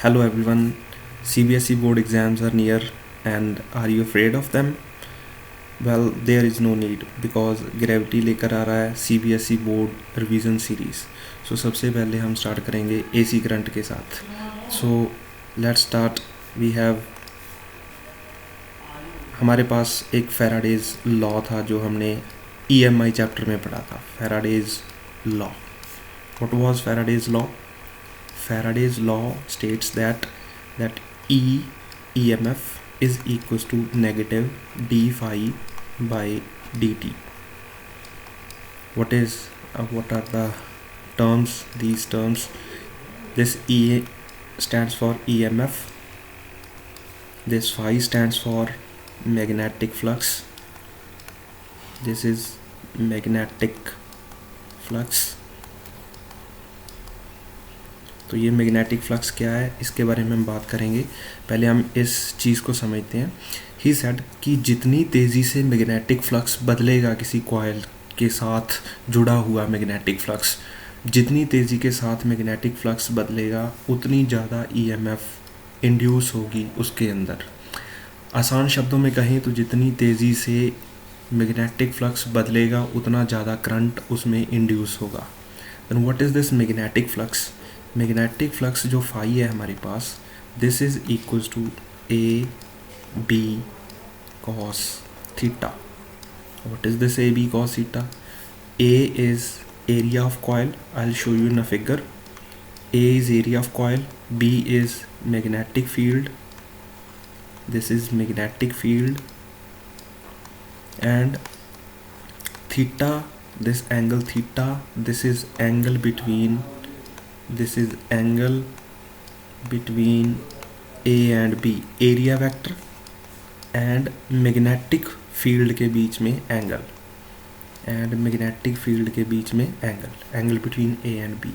Hello everyone, CBSE board exams are near and are you afraid of them? Well, there is no need because Gravity लेकर आ रहा है CBSE board revision series. So सबसे पहले हम start करेंगे AC current के साथ. So let's start. We have हमारे पास एक Faraday's law था जो हमने EMI chapter में पढ़ा था. Faraday's law. What was Faraday's law? Faraday's law states that EMF is equals to negative d phi by dt. What are the terms? These terms. This E stands for EMF. This phi stands for magnetic flux. This is magnetic flux. तो ये magnetic flux क्या है इसके बारे में हम बात करेंगे. पहले हम इस चीज़ को समझते हैं. ही सेड कि जितनी तेज़ी से मैग्नेटिक फ्लक्स बदलेगा किसी कॉइल के साथ जुड़ा हुआ मैग्नेटिक फ्लक्स, जितनी तेज़ी के साथ मैग्नेटिक फ्लक्स बदलेगा उतनी ज़्यादा ईएमएफ इंड्यूस होगी उसके अंदर. आसान शब्दों में कहें तो जितनी तेज़ी से मैग्नेटिक फ्लक्स बदलेगा उतना ज़्यादा करंट उसमें इंड्यूस होगा. And what is this magnetic flux? Magnetic flux जो फाई है हमारे पास, this is equals to A B cos theta. What is this A B cos theta? A is area of coil. I will show you in a figure. A is area of coil, B is magnetic field, this is magnetic field, and theta, this angle theta, this is angle between A and B, area vector and magnetic field के बीच में angle, and magnetic field के बीच में angle between A and B.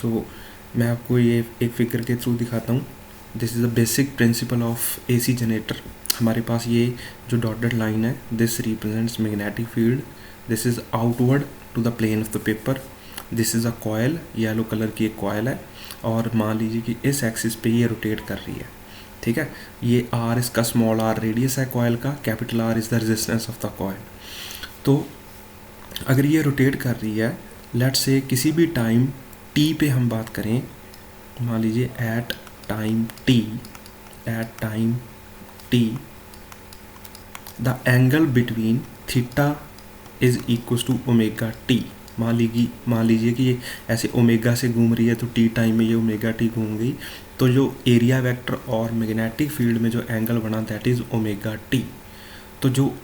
So मैं आपको ये एक figure के through दिखाता हूँ. This is the basic principle of AC generator. हमारे पास ये जो डॉटेड लाइन है, this represents magnetic field. This is outward to the plane of the paper. This is a coil, yellow colour की एक कॉयल है और मान लीजिए कि इस एक्सिस पे ये रोटेट कर रही है. ठीक है, ये आर इसका स्मॉल आर रेडियस है कॉयल का, capital R is the resistance of the coil. तो अगर ये रोटेट कर रही है, लेट्स से किसी भी टाइम टी पे हम बात करें, मान लीजिए at time t the angle between theta is equals to omega t. मान लीजिए कि ये ऐसे ओमेगा से घूम रही है तो टी टाइम में ये ओमेगा टी घूम गई, तो जो एरिया वेक्टर और मैग्नेटिक फील्ड में जो एंगल बना दैट इज़ ओमेगा टी. तो जो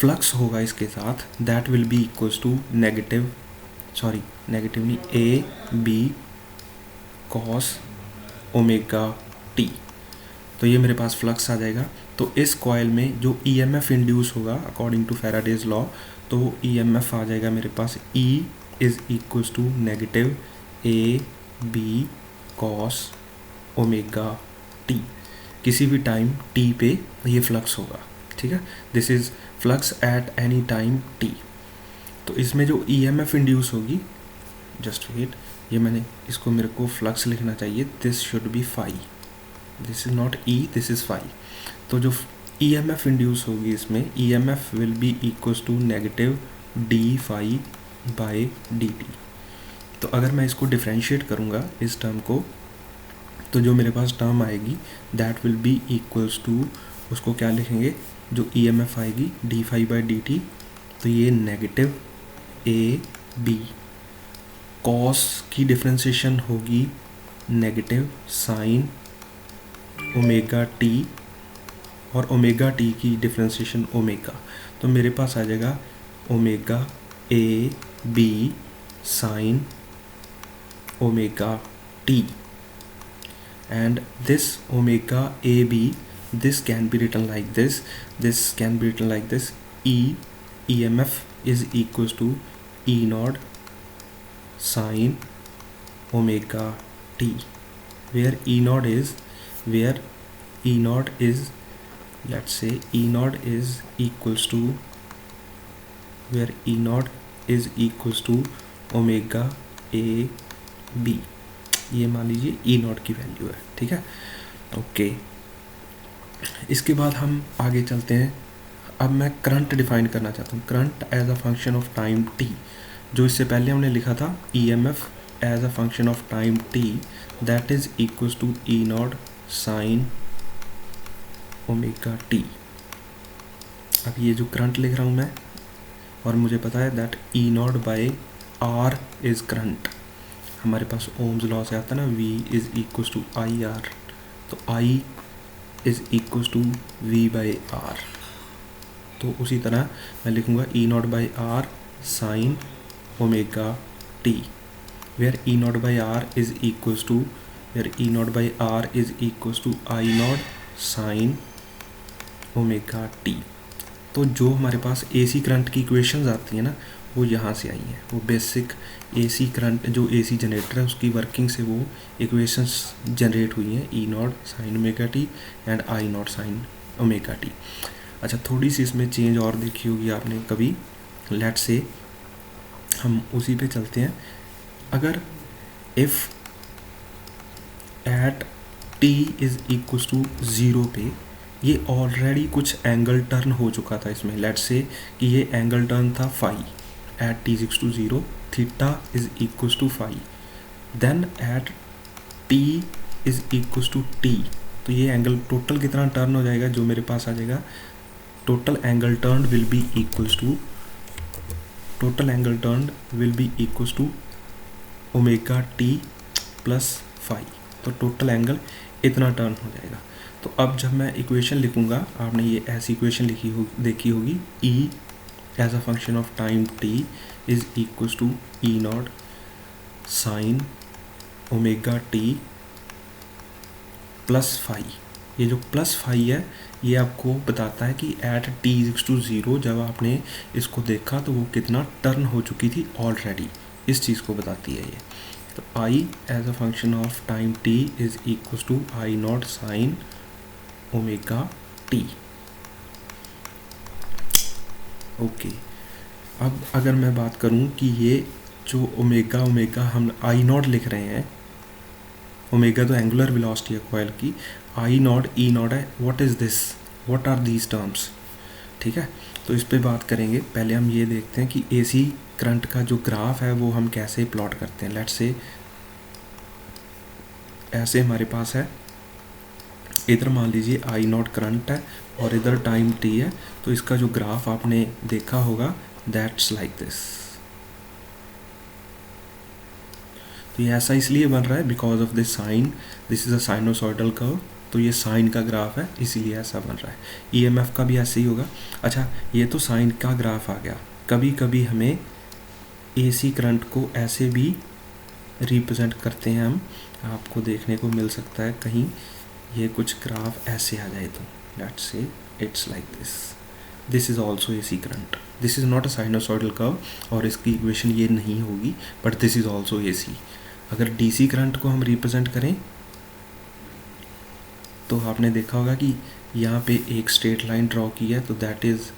फ्लक्स होगा इसके साथ that will be equals to negative नहीं, A B cos omega t. तो ये मेरे पास फ्लक्स आ जाएगा. तो इस कॉइल में जो ईएमएफ इंड्यूस होगा अकॉर्डिंग टू फैराडेज लॉ, तो ईएमएफ आ जाएगा मेरे पास E is equals to negative A B cos omega t. किसी भी टाइम टी पे ये फ्लक्स होगा. ठीक है, this is flux at any time t. तो इसमें जो ईएमएफ इंड्यूस होगी, जस्ट वेट, ये मेरे को फ्लक्स लिखना चाहिए. This should be phi, this is not E, this is phi. तो जो EMF इंड्यूस होगी इसमें, EMF will be equals to negative d phi by d t. तो अगर मैं इसको डिफ्रेंशिएट करूँगा इस टर्म को, तो जो मेरे पास टर्म आएगी that will be equals to, उसको क्या लिखेंगे, जो EMF आएगी d phi by d t, तो ये नेगेटिव ए बी कॉस की डिफ्रेंशिएशन होगी नेगेटिव साइन ओमेगा टी, और ओमेगा टी की डिफ्रेंशिएशन ओमेगा. तो मेरे पास आ जाएगा omega A B sine omega t. And this omega A B, this can be written like this, E M F is equals to E not sine omega t, where E not is let's say E naught is equals to omega A B. ये मान लीजिए ई not की value है, ठीक है। Okay, इसके बाद हम आगे चलते हैं। अब मैं करंट डिफाइन करना चाहता हूँ, current as a function of time t. जो इससे पहले हमने लिखा था EMF as a function of time t, that is equals to E not sine omega t. अब ये जो करंट लिख रहा हूँ मैं, और मुझे पता है that E naught by R is current. हमारे पास ओम्स लॉ से आता है ना, V is equals to I R, तो I is equals to V by R. तो उसी तरह मैं लिखूँगा E naught by R sine omega t, where E naught by R is equals to, where E naught by R is equals to I naught sine omega t. तो जो हमारे पास AC current की equations आती हैं ना, वो यहाँ से आई हैं। वो बेसिक एसी करंट, जो एसी जनरेटर है उसकी वर्किंग से वो इक्वेशंस जनरेट हुई हैं, E not sine omega t and I naught sine omega t. अच्छा, थोड़ी सी इसमें चेंज और देखी होगी आपने कभी। लेट से हम उसी पे चलते हैं। अगर if at t is equals to zero पे ये ऑलरेडी कुछ एंगल टर्न हो चुका था इसमें, लेट्स से कि ये एंगल टर्न था phi at t is to zero, theta is equals to phi. Then at t is equals to t, तो ये एंगल टोटल कितना टर्न हो जाएगा, जो मेरे पास आ जाएगा, total angle turn will be equals to, total angle turn will be equals to omega t plus phi. तो टोटल एंगल इतना टर्न हो जाएगा। तो अब जब मैं इक्वेशन लिखूंगा, आपने ये ऐसी इक्वेशन देखी होगी, E as a function of time t is equals to E not sine omega t plus phi. ये जो प्लस फाई है ये आपको बताता है कि at t is to zero जब आपने इसको देखा तो वो कितना टर्न हो चुकी थी ऑलरेडी, इस चीज़ को बताती है ये। तो I as a function of time t is equals to I naught sine omega t. Okay, अब अगर मैं बात करूं कि ये जो ओमेगा ओमेगा हम आई नॉट लिख रहे हैं, ओमेगा तो एंगुलर वेलोसिटी है कॉइल की, आई नॉट ई नॉट है, what is this, what are these terms, ठीक है। तो इस पे बात करेंगे। पहले हम ये देखते हैं कि एसी करंट का जो ग्राफ है वो हम कैसे प्लॉट करते हैं। लेट्स से ऐसे हमारे पास है, इधर मान लीजिए आई नॉट करंट है और इधर टाइम टी है, तो इसका जो ग्राफ आपने देखा होगा दैट्स लाइक दिस। तो ये ऐसा इसलिए बन रहा है because of this sine, this is a sinusoidal curve, तो ये साइन का ग्राफ है इसीलिए ऐसा बन रहा है। ईएमएफ का भी ऐसे ही होगा। अच्छा, ये तो साइन का ग्राफ आ गया। कभी कभी हमें एसी करंट को ऐसे भी रिप्रेजेंट करते हैं हम, आपको देखने को मिल सकता है कहीं ये कुछ ग्राफ ऐसे आ जाए तो let's say it's like this is also AC current, this is not a sinusoidal curve और इसकी इक्वेशन ये नहीं होगी, but this is also AC. अगर डीसी करंट को हम रिप्रेजेंट करें तो आपने देखा होगा कि यहाँ पे एक स्ट्रेट लाइन ड्रॉ की है, तो दैट इज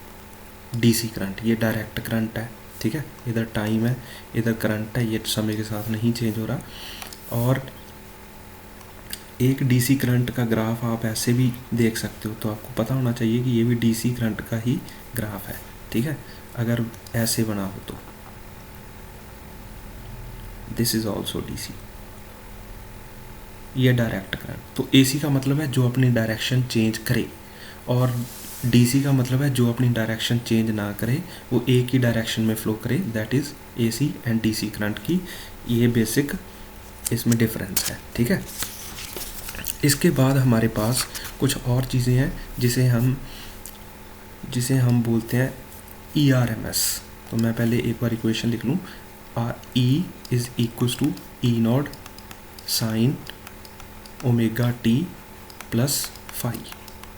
डीसी करंट, ये डायरेक्ट करंट है, ठीक है। इधर टाइम है, इधर करंट है, ये समय के साथ नहीं चेंज हो रहा। और एक डीसी करंट का ग्राफ आप ऐसे भी देख सकते हो, तो आपको पता होना चाहिए कि ये भी डीसी करंट का ही ग्राफ है, ठीक है। अगर ऐसे बना हो तो दिस इज ऑल्सो डीसी, ये डायरेक्ट करंट। तो एसी का मतलब है जो अपनी डायरेक्शन चेंज करे, और डीसी का मतलब है जो अपनी डायरेक्शन चेंज ना करे, वो एक ही डायरेक्शन में फ्लो करे, that is AC and DC current की ये बेसिक इसमें डिफरेंस है, ठीक है। इसके बाद हमारे पास कुछ और चीज़ें हैं जिसे हम बोलते हैं ERMS। तो मैं पहले एक बार इक्वेशन लिख लूँ, E is equals to E not sine omega t plus phi,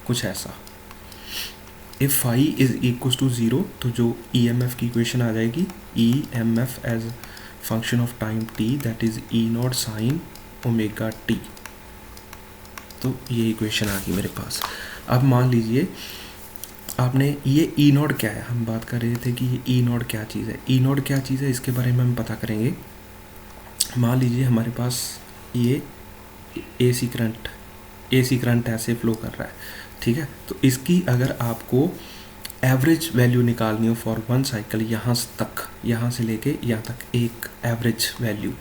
कुछ ऐसा। If phi is equals to zero तो जो EMF की इक्वेशन आ जाएगी, EMF as function of time t that is E not sine omega t. तो ये equation आ गई मेरे पास। अब मान लीजिए आपने ये ई नॉट क्या है, हम बात कर रहे थे कि ये ई नॉट क्या चीज़ है। ई नॉट क्या चीज़ है इसके बारे में हम पता करेंगे। मान लीजिए हमारे पास ये AC करंट ऐसे फ्लो कर रहा है, ठीक है। तो इसकी अगर आपको एवरेज वैल्यू निकालनी हो फॉर वन साइकिल, यहाँ तक, यहाँ से लेके यहाँ तक एक एवरेज वैल्यू,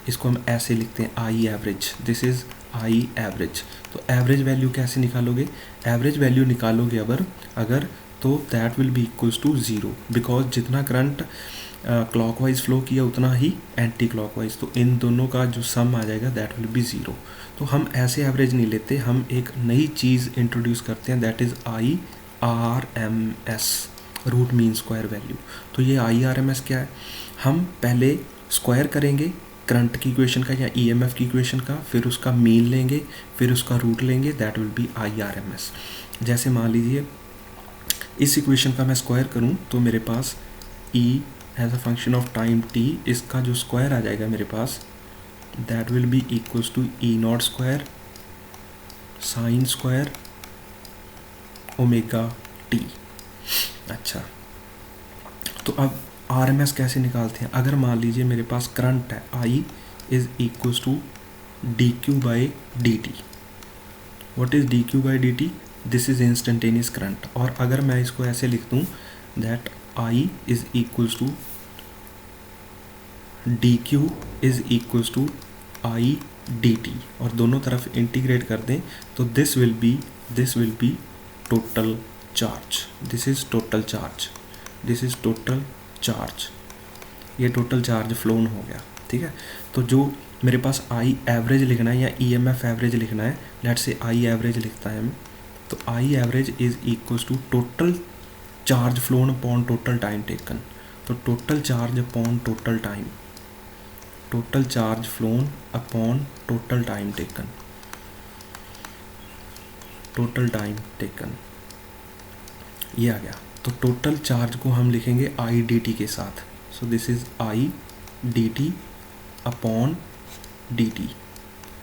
इसको हम ऐसे लिखते हैं I average, this is I average. तो एवरेज वैल्यू कैसे निकालोगे? एवरेज वैल्यू निकालोगे अगर तो that will be equals to zero, because जितना करंट क्लॉकवाइज फ्लो किया उतना ही एंटी क्लॉकवाइज, तो इन दोनों का जो सम आ जाएगा दैट विल बी ज़ीरो। तो हम ऐसे एवरेज नहीं लेते, हम एक नई चीज़ इंट्रोड्यूस करते हैं, that is IRMS, root mean square value. तो ये IRMS क्या है? हम पहले स्क्वायर करेंगे करंट की इक्वेशन का या EMF की इक्वेशन का, फिर उसका मीन लेंगे, फिर उसका रूट लेंगे, दैट विल बी IRMS। जैसे मान लीजिए इस इक्वेशन का मैं स्क्वायर करूं तो मेरे पास E as a function of time t, इसका जो स्क्वायर आ जाएगा मेरे पास, that will be equals to E0 square sine square omega t। अच्छा, तो अब RMS कैसे निकालते हैं? अगर मान लीजिए मेरे पास करंट है I is equals to dq by dt। What is dq by dt? This is instantaneous current. और अगर मैं इसको ऐसे लिख दूं दैट I is equals to dq is equals to I dt, और दोनों तरफ इंटीग्रेट कर दें तो this will be total charge, this is total charge, this is total charge, ये टोटल चार्ज फ्लोन हो गया, ठीक है। तो जो मेरे पास आई एवरेज लिखना है या EMF एवरेज लिखना है, लेट्स से आई एवरेज लिखता है, तो I average is equals to total charge flown upon total time taken. तो total charge upon total time, total charge flown upon total time taken, total time taken, ये आ गया। तो total charge को हम लिखेंगे आई डी टी के साथ, so this is I D T upon D t,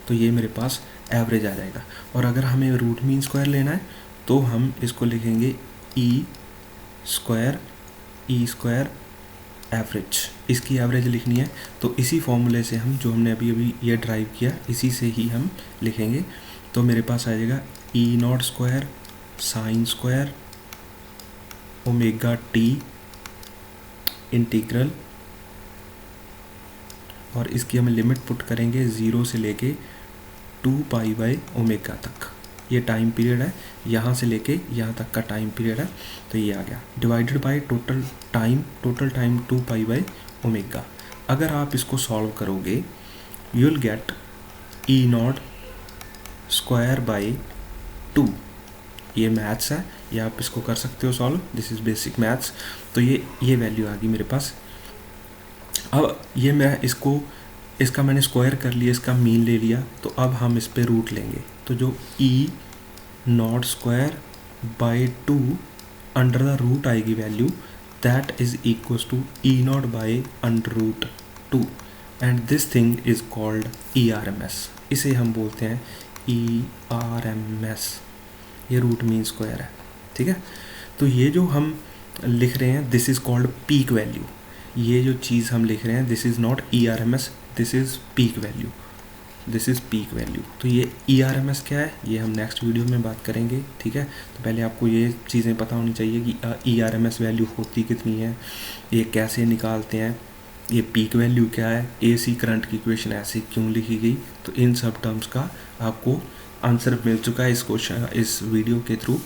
तो ये मेरे पास एवरेज आ जाएगा। और अगर हमें रूट मीन स्क्वायर लेना है तो हम इसको लिखेंगे ई स्क्वायर एवरेज, इसकी एवरेज लिखनी है तो इसी फॉर्मूले से हम, जो हमने अभी ये ड्राइव किया, इसी से ही हम लिखेंगे। तो मेरे पास आ जाएगा E0 square sine square omega T integral, और इसकी हम लिमिट पुट करेंगे 0 से लेके 2 पाई बाई ओमेगा तक, ये टाइम पीरियड है, यहाँ से लेके यहाँ तक का टाइम पीरियड है, तो ये आ गया divided by total time 2 pi by omega. अगर आप इसको सॉल्व करोगे you will get E0 square by 2, ये मैथ्स है, ये आप इसको कर सकते हो solve, this is basic maths. तो ये वैल्यू आ गई मेरे पास। अब ये मैं इसका मैंने स्क्वायर कर लिया, इसका मीन ले लिया, तो अब हम इस पे रूट लेंगे। तो जो E0 square by 2 under the root आएगी value, that is equals to E0 by under root 2, and this thing is called ERMS। इसे हम बोलते हैं ERMS, ये रूट मीन स्क्वायर है, ठीक है। तो ये जो हम लिख रहे हैं this is called peak value, ये जो चीज़ हम लिख रहे हैं this is not ERMS, this is peak value, this is peak value. तो ये ERMS क्या है ये हम नेक्स्ट वीडियो में बात करेंगे, ठीक है। तो पहले आपको ये चीज़ें पता होनी चाहिए कि ERMS वैल्यू होती कितनी है, ये कैसे निकालते हैं, ये पीक वैल्यू क्या है, AC करंट की इक्वेशन ऐसे क्यों लिखी गई। तो इन सब टर्म्स का आपको आंसर मिल चुका है इस वीडियो के थ्रू।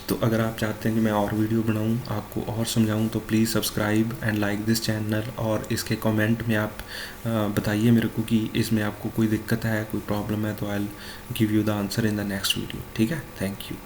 तो अगर आप चाहते हैं कि मैं और वीडियो बनाऊं, आपको और समझाऊं, तो please subscribe and like this channel, और इसके कमेंट में आप बताइए मेरे को कि इसमें आपको कोई दिक्कत है, कोई प्रॉब्लम है, तो I will give you the answer in the next video, ठीक है। Thank you.